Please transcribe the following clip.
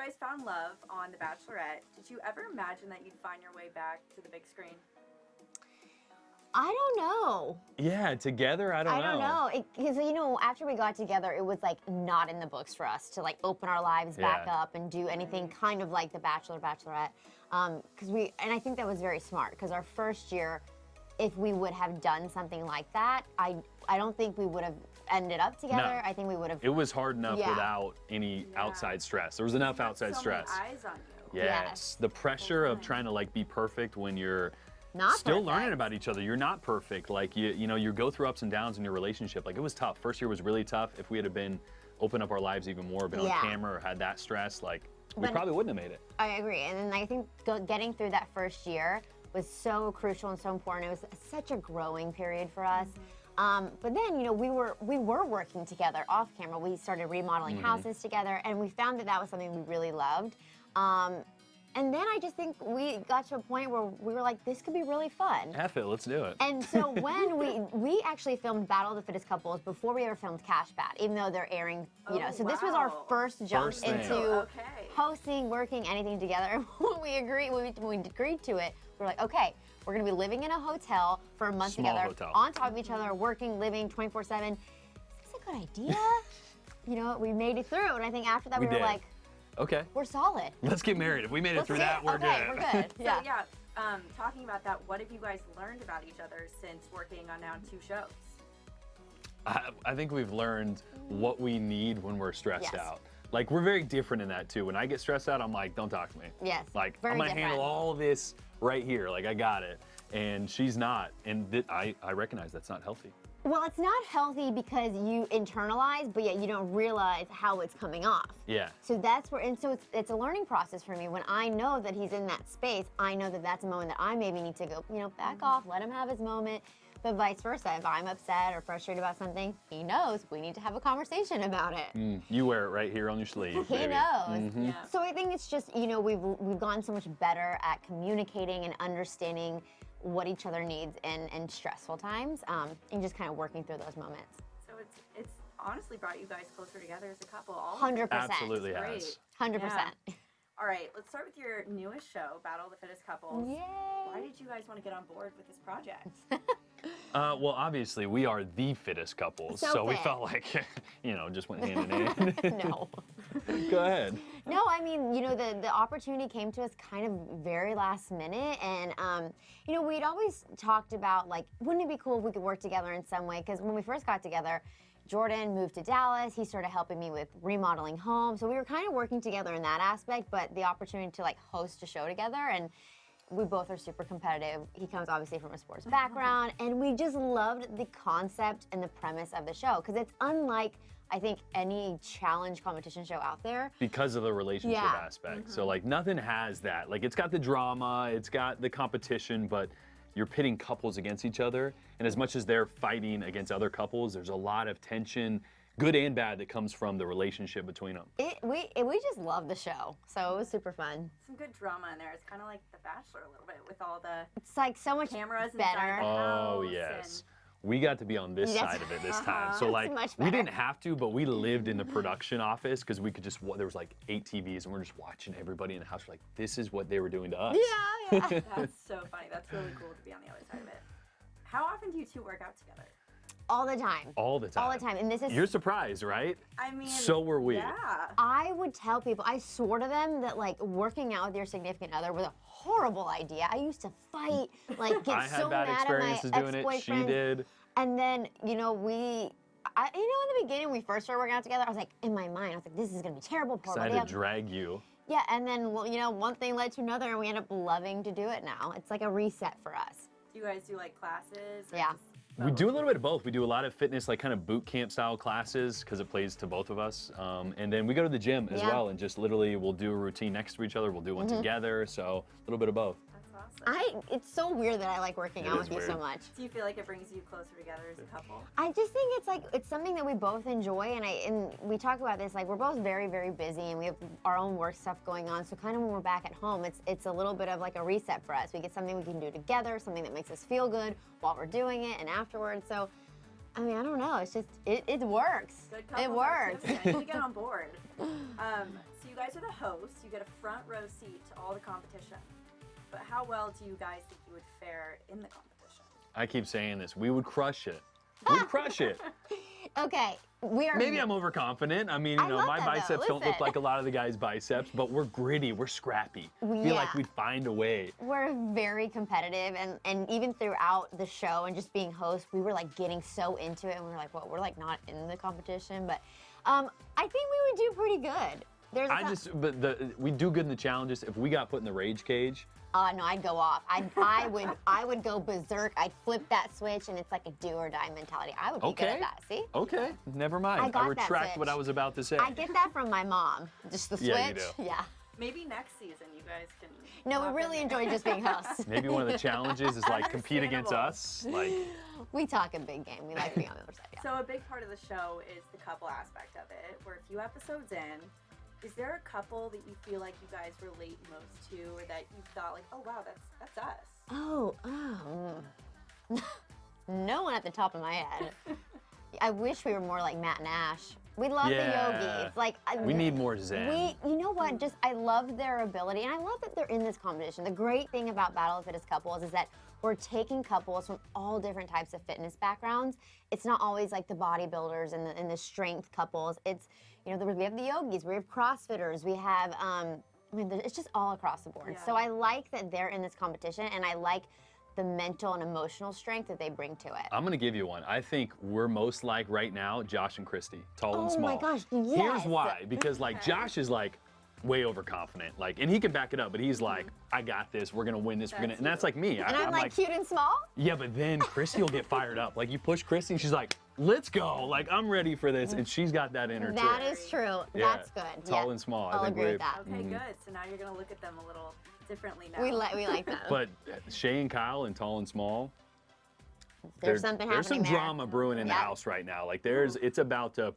guys found love on The Bachelorette. Did you ever imagine that you'd find your way back to the big screen? I don't know. Yeah, together, I don't know. Because, you know, after we got together, it was like not in the books for us to like open our lives back up and do anything kind of like The Bachelor, Bachelorette. And I think that was very smart because our first year, if we would have done something like that, I don't think we would have ended up together. No. I think we would have. It was hard enough without any outside stress. There was enough outside stress. So many eyes on you. Yes. The pressure of trying to like be perfect when you're not still perfect. learning about each other. You're not perfect. Like you know, you go through ups and downs in your relationship. Like it was tough. First year was really tough. If we had been opened up our lives even more, been on camera or had that stress, like we probably wouldn't have made it. I agree. And then I think getting through that first year was so crucial and so important. It was such a growing period for us. But then, you know, we were working together off camera. We started remodeling houses together, and we found that that was something we really loved. And then I just think we got to a point where we were like, this could be really fun. F it, let's do it. And so when we actually filmed Battle of the Fittest Couples before we ever filmed Cash Bat, even though they're airing, you know. So this was our first jump into hosting, working, anything together. When we agreed to it, we were like, okay, we're gonna be living in a hotel for a month together, on top of each other, working, living 24/7. Is this a good idea? You know, we made it through, and I think after that we were like, okay, we're solid. Let's get married. If we made it through that, we're good. We're good. Yeah. So talking about that, what have you guys learned about each other since working on now 2 shows? I think we've learned what we need when we're stressed out. Like, we're very different in that, too. When I get stressed out, I'm like, don't talk to me. Yes, like, I'm going to handle all this right here. Like, I got it. And she's not. And I recognize that's not healthy. Well, it's not healthy because you internalize, but yet you don't realize how it's coming off. Yeah. So that's where, and so it's a learning process for me. When I know that he's in that space, I know that that's a moment that I maybe need to go, you know, back off, let him have his moment. But vice versa, if I'm upset or frustrated about something, he knows we need to have a conversation about it. You wear it right here on your sleeve, He baby. knows. Yeah. So I think it's just, you know, we've gotten so much better at communicating and understanding what each other needs in stressful times, and just kind of working through those moments. So it's honestly brought you guys closer together as a couple. 100%. Absolutely has. 100%. All right, let's start with your newest show, Battle of the Fittest Couples. Yay! Why did you guys want to get on board with this project? Well, obviously, we are the fittest couples, so we felt like, you know, just went hand in hand. No. Go ahead. No, I mean, you know, the opportunity came to us kind of very last minute, and, you know, we'd always talked about, like, wouldn't it be cool if we could work together in some way? Because when we first got together, Jordan moved to Dallas. He started helping me with remodeling homes. So we were kind of working together in that aspect, but the opportunity to like host a show together, and we both are super competitive. He comes obviously from a sports background, and we just loved the concept and the premise of the show because it's unlike, I think, any challenge competition show out there. Because of the relationship aspect. So like nothing has that. Like it's got the drama, it's got the competition, but you're pitting couples against each other, and as much as they're fighting against other couples, there's a lot of tension, good and bad, that comes from the relationship between them. We just love the show, so it was super fun. Some good drama in there. It's kind of like The Bachelor a little bit with all the it's like so much cameras better. Inside the house. Oh yes. We got to be on this side of it this time. So like, we didn't have to, but we lived in the production office because we could just, there was like 8 TVs and we're just watching everybody in the house. We're like, this is what they were doing to us. Yeah. That's so funny. That's really cool to be on the other side of it. How often do you 2 work out together? All the time. All the time. All the time. And this is... You're surprised, right? I mean... So were we. Yeah. I would tell people, I swore to them that like working out with your significant other was a horrible idea. I used to fight, like get so mad at my ex-boyfriend. She did. And then, you know, you know, in the beginning, when we first started working out together, I was like, in my mind, I was like, this is going to be terrible. Poor I had to drag you. Yeah, and then, well, you know, one thing led to another, and we end up loving to do it now. It's like a reset for us. Do you guys do, like, classes? Yeah. We do a little bit of both. We do a lot of fitness, like kind of boot camp style classes, because it plays to both of us. And then we go to the gym as well, and just literally we'll do a routine next to each other. We'll do one together, so a little bit of both. It's so weird that I like working out with you so much. Do you feel like it brings you closer together as a couple? I just think it's like, it's something that we both enjoy, and we talk about this, like we're both very, very busy and we have our own work stuff going on, so kind of when we're back at home, it's a little bit of like a reset for us. We get something we can do together, something that makes us feel good while we're doing it and afterwards, so I mean, I don't know, it's just, it works. Good couple it works. I need to get on board. So you guys are the hosts. You get a front row seat to all the competition. But how well do you guys think you would fare in the competition? I keep saying this. We would crush it. We'd crush it. Okay, we are. Maybe I'm overconfident. I mean, you I know, love my that, though. biceps don't look Listen. like a lot of the guys' biceps, but we're gritty. We're scrappy. Feel like we'd find a way. We're very competitive, and even throughout the show and just being hosts, we were like getting so into it, and we were like, well, we're like not in the competition, but I think we would do pretty good. We do good in the challenges. If we got put in the rage cage, no, I'd go off. I would go berserk. I'd flip that switch, and it's like a do or die mentality. I would be good at that. See? Okay, never mind. I got that retract switch. what I was about to say. I get that from my mom. Just the switch. Yeah, you do. Yeah. Maybe next season you guys can. No, hop we really in there. enjoy just being hosts. Maybe one of the challenges is like compete against us. Like, We talk a big game. We like being on the other side. Yeah. So a big part of the show is the couple aspect of it. We're a few episodes in. Is there a couple that you feel like you guys relate most to, or that you thought like, oh wow, that's us? Oh, no one at the top of my head. I wish we were more like Matt and Ash. We love the yogis. Like we need more zen. You know what? Just I love their ability, and I love that they're in this competition. The great thing about Battle of Fittest Couples is that we're taking couples from all different types of fitness backgrounds. It's not always like the bodybuilders and the strength couples. It's we have the yogis, we have CrossFitters, we have it's just all across the board. Yeah. So I like that they're in this competition, and I like the mental and emotional strength that they bring to it. I'm gonna give you one. I think we're most like right now, Josh and Christy, tall and small. Oh my gosh, yes. Here's why. Because like Josh is like way overconfident, like, and he can back it up, but he's like, I got this. We're gonna win this. And that's like me. And I'm like cute and small. Yeah, but then Christy will get fired up. Like you push Christy, and she's like, let's go. Like I'm ready for this, and she's got that in her too. That is true. Yeah. That's good. Tall and small. I'll I think agree with that. Okay, good. So now you're gonna look at them a little differently now. We like that. But Shay and Kyle and tall and small. There's something happening There's some there. drama brewing in the Yep. house right now. Like it's about to